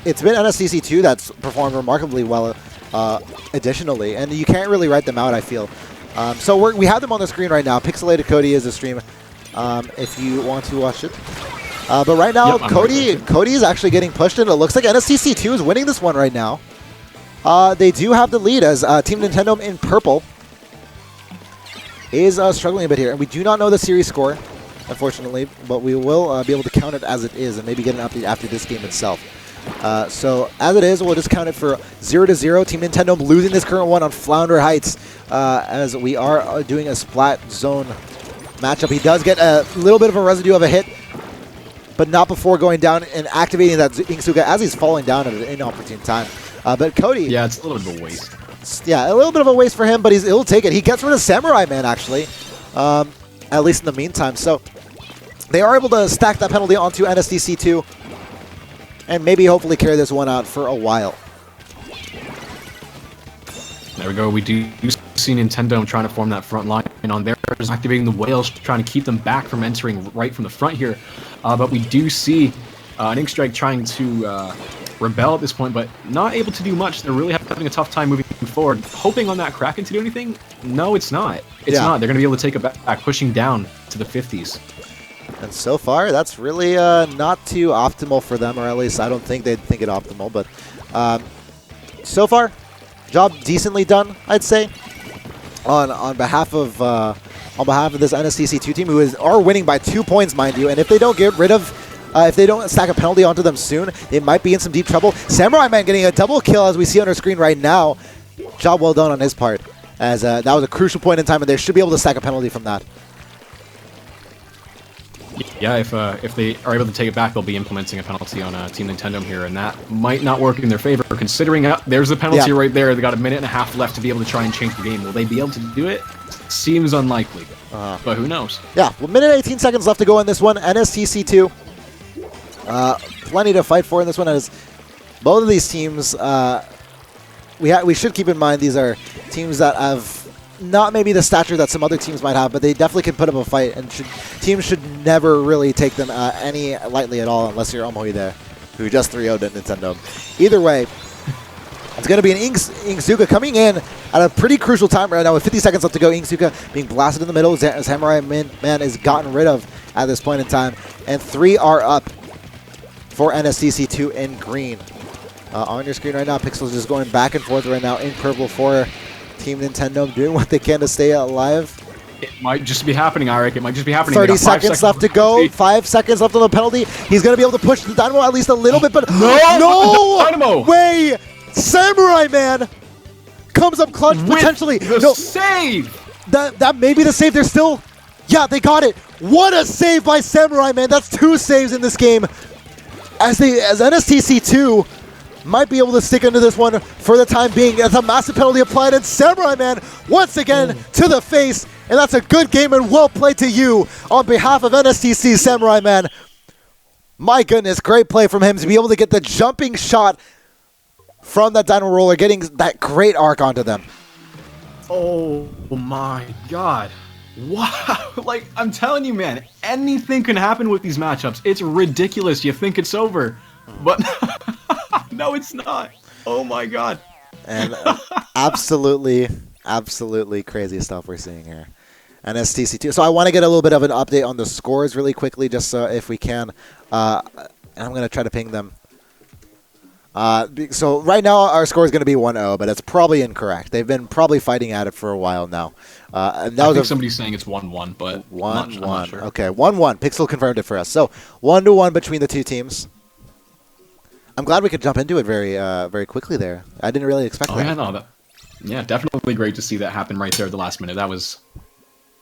it's been NSTC2 that's performed remarkably well additionally, and you can't really write them out, I feel. So we have them on the screen right now. Pixelated Cody is the stream if you want to watch it. But right now, yep, Cody is actually getting pushed in. It looks like NSTC2 is winning this one right now. They do have the lead as Team Nintendome in purple is struggling a bit here. And we do not know the series score, unfortunately, but we will be able to count it as it is and maybe get an update after this game itself. So as it is, we'll just count it for 0-0. Team Nintendome losing this current one on Flounder Heights as we are doing a splat zone matchup. He does get a little bit of a residue of a hit, but not before going down and activating that INKSTORM as he's falling down at an inopportune time. But Cody... Yeah, it's a little bit of a waste. Yeah, a little bit of a waste for him, but he'll take it. He gets rid of Samurai Man, actually, at least in the meantime. So they are able to stack that penalty onto NSTC2 and maybe hopefully carry this one out for a while. There we go. We do see Nintendo trying to form that front line on theirs, activating the whales, trying to keep them back from entering right from the front here. But we do see an INKSTRIKE trying to rebel at this point, but not able to do much. They're really having a tough time moving forward. Hoping on that Kraken to do anything? No, it's not. It's not. They're going to be able to take it back, pushing down to the 50s. And so far, that's really not too optimal for them, or at least I don't think they'd think it optimal. But so far, job decently done, I'd say, on behalf of this NSTC2 team, who are winning by 2 points, mind you. And if they don't get rid of, if they don't stack a penalty onto them soon, they might be in some deep trouble. Samurai Man getting a double kill, as we see on our screen right now. Job well done on his part, as that was a crucial point in time, and they should be able to stack a penalty from that. Yeah, if they are able to take it back, they'll be implementing a penalty on Team Nintendo here, and that might not work in their favor, considering there's the penalty right there. They got a minute and a half left to be able to try and change the game. Will they be able to do it? Seems unlikely, but who knows? Yeah, well, minute 18 seconds left to go in this one. NSTC2, plenty to fight for in this one, as both of these teams, we should keep in mind these are teams that have not maybe the stature that some other teams might have, but they definitely can put up a fight, and teams should never really take them any lightly at all, unless you're Omoide, who just 3-0'd at Nintendo. Either way, it's going to be an INKSTORM coming in at a pretty crucial time right now with 50 seconds left to go. INKSTORM being blasted in the middle. Samurai Man is gotten rid of at this point in time, and 3 are up for NSTC2 in green. On your screen right now, Pixel's just going back and forth right now in purple for Team Nintendo, doing what they can to stay alive. It might just be happening, Eric. It might just be happening. 30 seconds left to go. 5 seconds left on the penalty. He's going to be able to push the Dynamo at least a little bit, but no Dynamo way! Samurai Man comes up clutch potentially. The save. That may be the save. They're still, yeah, they got it. What a save by Samurai Man. That's 2 saves in this game. As NSTC2 might be able to stick into this one for the time being, as a massive penalty applied, and Samurai Man once again to the face, and that's a good game and well played to you on behalf of NSTC, Samurai Man. My goodness, great play from him to be able to get the jumping shot from that Dynamo Roller, getting that great arc onto them. Oh my god. Wow. Like, I'm telling you, man, anything can happen with these matchups. It's ridiculous. You think it's over, but no, it's not. Oh my god. And absolutely crazy stuff we're seeing here. And STC2. So I want to get a little bit of an update on the scores really quickly, just so if we can. And I'm going to try to ping them. So right now our score is going to be 1-0, but it's probably incorrect. They've been probably fighting at it for a while now. And that I think somebody's saying it's 1-1, but 1-1. I'm not sure. Okay, 1-1. Pixel confirmed it for us. So 1-1 between the two teams. I'm glad we could jump into it very quickly there. I didn't really expect that. Yeah, definitely great to see that happen right there at the last minute. That was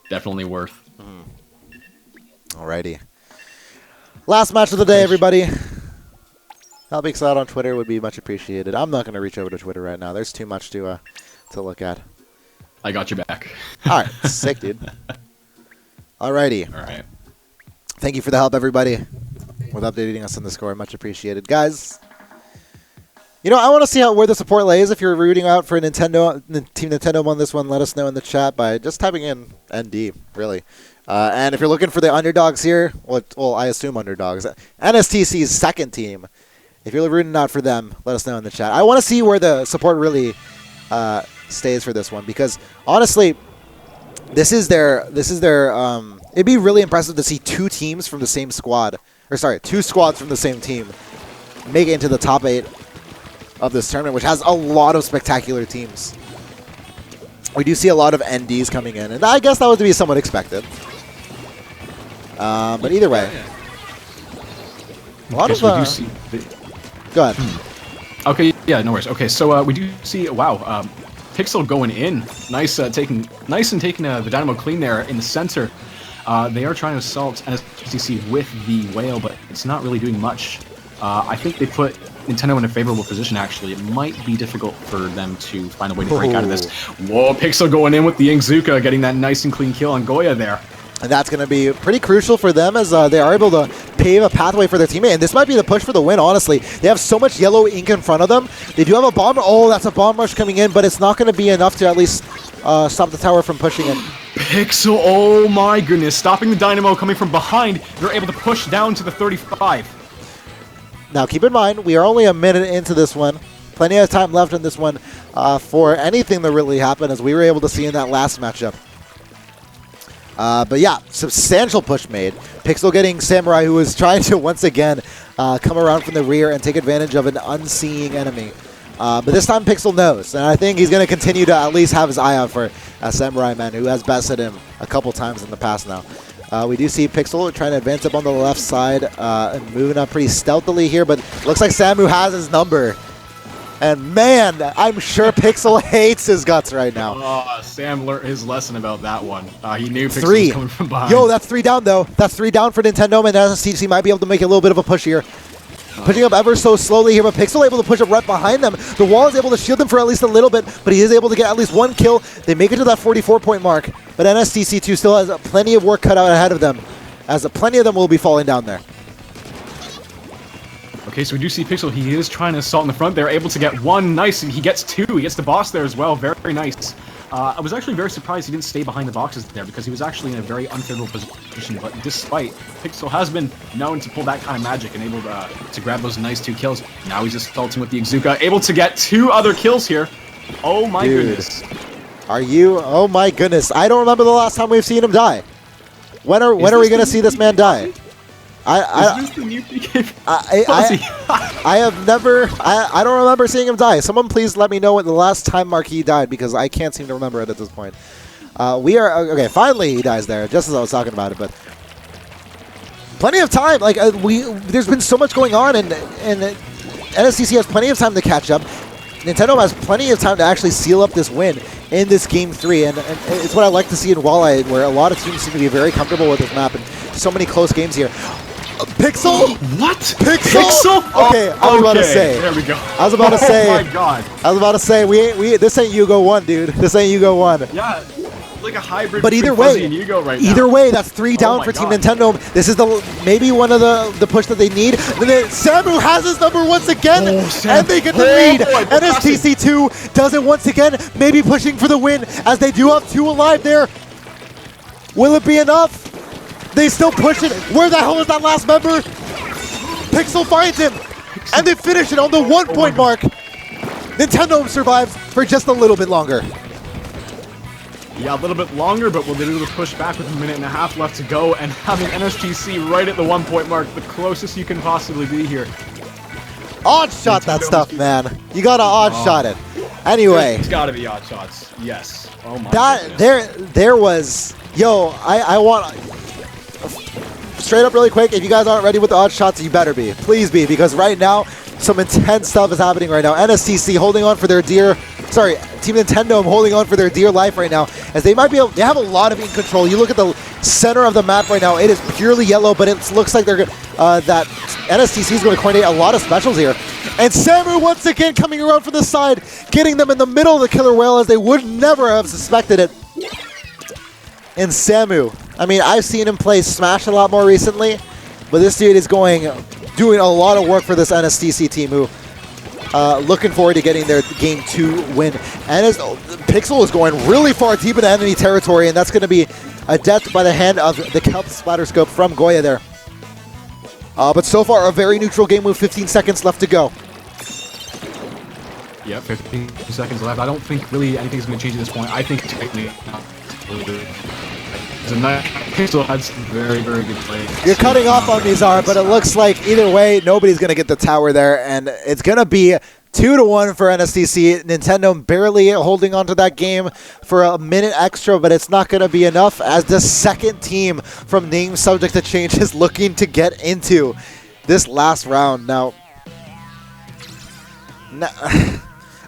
definitely worth. Alrighty. Last match of the day, everybody. Helping us out on Twitter would be much appreciated. I'm not going to reach over to Twitter right now. There's too much to look at. I got your back. All right, sick, dude. Alrighty. All right. Thank you for the help, everybody, with updating us on the score. Much appreciated, guys. You know, I want to see where the support lays. If you're rooting out for Team Nintendo on this one, let us know in the chat by just typing in ND, really. And if you're looking for the underdogs here, well, I assume underdogs. NSTC's second team If you're rooting out for them, let us know in the chat. I want to see where the support really stays for this one, because honestly, this is their it'd be really impressive to see two teams from the same squad, or sorry, two squads from the same team make it into the top 8 of this tournament, which has a lot of spectacular teams. We do see a lot of NDs coming in, and I guess that would be somewhat expected. But either way, a lot of we do see go ahead. Okay, yeah, no worries. Okay, so we do see, wow, Pixel going in. Nice taking the Dynamo clean there in the center. They are trying to assault N2STC with the whale, but it's not really doing much. I think they put Nintendo in a favorable position, actually. It might be difficult for them to find a way to break out of this. Whoa, Pixel going in with the Inkzuka, getting that nice and clean kill on Goya there. And that's going to be pretty crucial for them, as they are able to pave a pathway for their teammate. And this might be the push for the win, honestly. They have so much yellow ink in front of them. They do have a bomb. Oh, that's a bomb rush coming in, but it's not going to be enough to at least stop the tower from pushing in. Pixel, oh my goodness. Stopping the Dynamo coming from behind. They're able to push down to the 35. Now, keep in mind, we are only a minute into this one. Plenty of time left in this one for anything to really happen, as we were able to see in that last matchup. But yeah, substantial push made. Pixel getting Samurai, who is trying to once again come around from the rear and take advantage of an unseeing enemy. But this time Pixel knows, and I think he's going to continue to at least have his eye out for Samurai Man, who has bested him a couple times in the past now. We do see Pixel trying to advance up on the left side and moving up pretty stealthily here, but looks like Samu has his number. And man, I'm sure Pixel hates his guts right now. Oh, Sam learned his lesson about that one. He knew Pixel 3. was coming from behind. Yo, that's 3 down, though. That's 3 down for Nintendome, and N2STC might be able to make a little bit of a push here. Pushing up ever so slowly here, but Pixel able to push up right behind them. The wall is able to shield them for at least a little bit, but he is able to get at least 1 kill. They make it to that 44-point mark, but N2STC2 still has plenty of work cut out ahead of them, as plenty of them will be falling down there. Okay, so we do see Pixel. He is trying to assault in the front. They're able to get 1. Nice. He gets 2. He gets the boss there as well. Very, very nice. I was actually very surprised he didn't stay behind the boxes there, because he was actually in a very unfavorable position. But despite, Pixel has been known to pull that kind of magic and able to grab those nice 2 kills. Now he's assaulting with the Inkzuka, able to get 2 other kills here. Oh my goodness. Are you? Oh my goodness. I don't remember the last time we've seen him die. When are we going to see this man die? Is this the new PK? I have never. I don't remember seeing him die. Someone please let me know when the last time mark he died, because I can't seem to remember it at this point. We are okay. Finally, he dies there, just as I was talking about it. But plenty of time. Like there's been so much going on, and N2STC has plenty of time to catch up. Nintendo has plenty of time to actually seal up this win in this Game 3, and it's what I like to see in Walleye, where a lot of teams seem to be very comfortable with this map, and so many close games here. Pixel? What? Pixel? Okay, I was about to say. There we go. I was about to say. Oh my god. I was about to say, this ain't Yugo 1, dude. This ain't Yugo 1. Yeah, like a hybrid but either between way, Fuzzy and Yugo right now. Either way, that's 3 down for Team God. Nintendo. This is maybe one of the push that they need. And then Samu has his number once again, and they get the lead. N2STC2 does it once again, maybe pushing for the win, as they do have 2 alive there. Will it be enough? They still push it. Where the hell is that last member? Pixel finds him, and they finish it on the 1-point mark. Nintendo survives for just a little bit longer. Yeah, a little bit longer, but will they be able to push back with 1.5 minutes left to go, and having N2STC right at the 1-point mark, the closest you can possibly be here. Odd shot that stuff, man. You gotta odd shot it. Anyway, it's gotta be odd shots. Yes. Oh my goodness. There was. Yo, I want. Straight up really quick, if you guys aren't ready with the odd shots, you better be. Please be, because right now, some intense stuff is happening right now. N2STC holding on for their dear, Team Nintendo holding on for their dear life right now, as they might be able, they have a lot of ink control. You look at the center of the map right now, it is purely yellow, but it looks like they're that N2STC is going to coordinate a lot of specials here. And Samu once again coming around from the side, getting them in the middle of the killer whale, as they would never have suspected it. And Samu, I mean, I've seen him play Smash a lot more recently, but this dude is doing a lot of work for this N2STC team, who looking forward to getting their Game 2 win. And as Pixel is going really far deep into enemy territory, and that's going to be a death by the hand of the Kelp Splatter Scope from Goya there. But so far, a very neutral game with 15 seconds left to go. Yeah, 15 seconds left. I don't think really anything's going to change at this point. I think technically Pixel had some very, very good plays. You're cutting off on me, Zara, but it looks like either way, nobody's going to get the tower there, and it's going to be 2-1 for N2STC. Nintendo barely holding on to that game for a minute extra, but it's not going to be enough as the second team from name subject to change is looking to get into this last round. Now,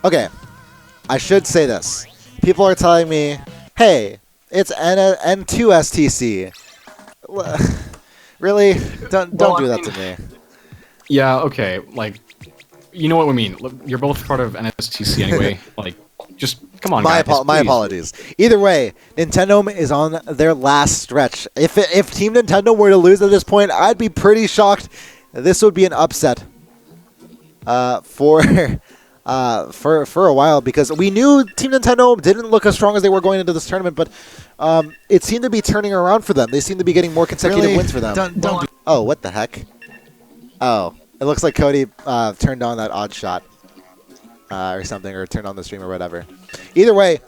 okay, I should say this. People are telling me, hey, it's N2STC. Really? Don't do that to me. Yeah, okay, like, you know what we mean. Look, you're both part of N2STC anyway. Like, just come on, guys. My apologies. Either way, Nintendome is on their last stretch. If Team Nintendo were to lose at this point, I'd be pretty shocked. This would be an upset for a while, because we knew Team Nintendo didn't look as strong as they were going into this tournament, but it seemed to be turning around for them. They seem to be getting more consecutive wins for them. Don't. Oh, what the heck? Oh. It looks like Cody turned on that odd shot or something, or turned on the stream or whatever. Either way,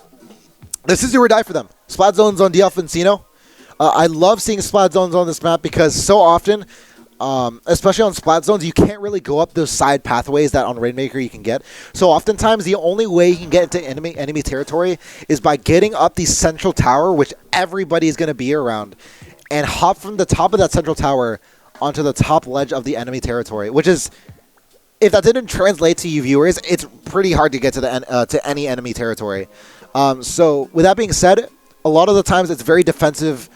this is do or die for them. Splat zones on D'Alfonsino. I love seeing splat zones on this map because so often, especially on splat zones, you can't really go up those side pathways that on Rainmaker you can get. So oftentimes, the only way you can get into enemy territory is by getting up the central tower, which everybody is going to be around, and hop from the top of that central tower onto the top ledge of the enemy territory, which is, if that didn't translate to you viewers, it's pretty hard to get to to any enemy territory. So with that being said, a lot of the times it's very defensive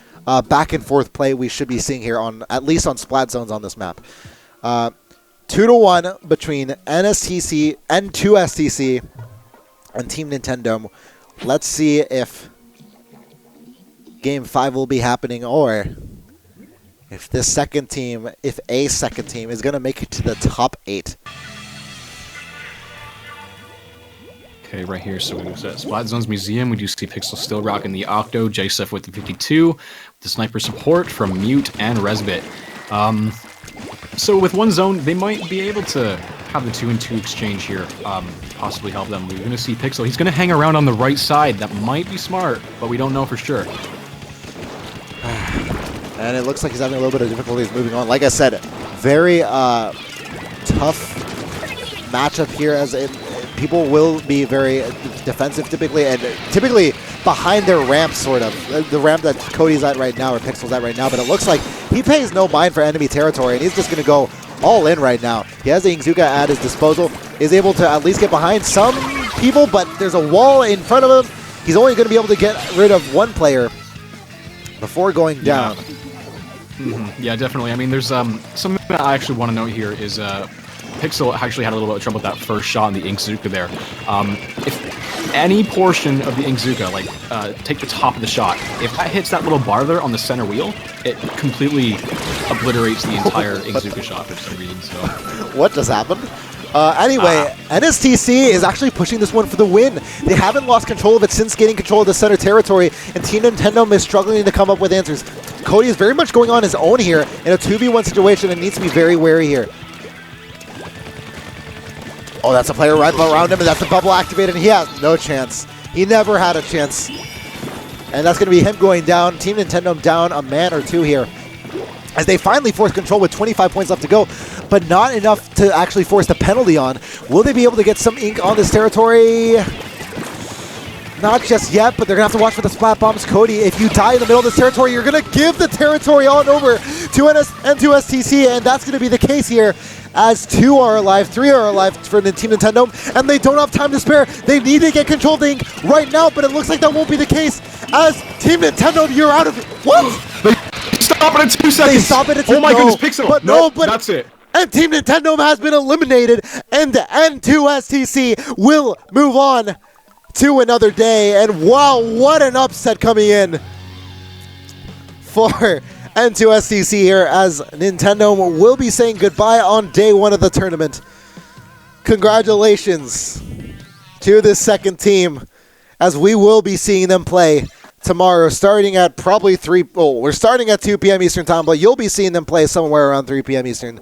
back and forth play we should be seeing here, on at least on splat zones on this map. 2-1 between N2STC and Team Nintendome. Let's see if Game 5 will be happening, or if a second team is going to make it to the top 8. Okay, right here, so we at Splat Zones Museum, we do see Pixel still rocking the Octo, JSF with the 52, the sniper support from Mute and Resbit. So with one zone, they might be able to have the 2-and-2 exchange here, possibly help them. We're going to see Pixel. He's going to hang around on the right side. That might be smart, but we don't know for sure. And it looks like he's having a little bit of difficulties moving on. Like I said, very tough matchup here, as people will be very defensive typically, and typically behind their ramp, sort of. The ramp that Cody's at right now, or Pixel's at right now, but it looks like he pays no mind for enemy territory, and he's just going to go all in right now. He has the INKSTORM at his disposal, is able to at least get behind some people, but there's a wall in front of him. He's only going to be able to get rid of one player before going down. Yeah. Yeah, definitely. I mean, there's something that I actually want to note here is Pixel actually had a little bit of trouble with that first shot in the INKSTORM there. If any portion of the INKSTORM, like take the top of the shot, if that hits that little bar there on the center wheel, it completely obliterates the entire INKSTORM shot for some reason. So what just happened? Anyway, N2STC is actually pushing this one for the win. They haven't lost control of it since gaining control of the center territory, and Team Nintendo is struggling to come up with answers. Cody is very much going on his own here in a 2v1 situation and needs to be very wary here. Oh, that's a player right around him, and that's the bubble activated, and he has no chance. He never had a chance. And that's going to be him going down. Team Nintendo down a man or two here, as they finally force control with 25 points left to go, but not enough to actually force the penalty on. Will they be able to get some ink on this territory? Not just yet, but they're going to have to watch for the splat bombs. Cody, if you die in the middle of this territory, you're going to give the territory on over to N2STC, and that's going to be the case here, as 2 are alive, 3 are alive for the Team Nintendo, and they don't have time to spare. They need to get control of the ink right now, but it looks like that won't be the case, as Team Nintendo, you're out of it. What? They stop it in 2 seconds. They stop it in 2 seconds. Oh my goodness, Pixel. But no, but that's it. And Team Nintendo has been eliminated, and N2STC will move on to another day. And wow, what an upset coming in for N2STC here, as Nintendo will be saying goodbye on day 1 of the tournament. Congratulations to this second team, as we will be seeing them play tomorrow, starting at probably 3. Oh, we're starting at 2 p.m. Eastern time, but you'll be seeing them play somewhere around 3 p.m. Eastern.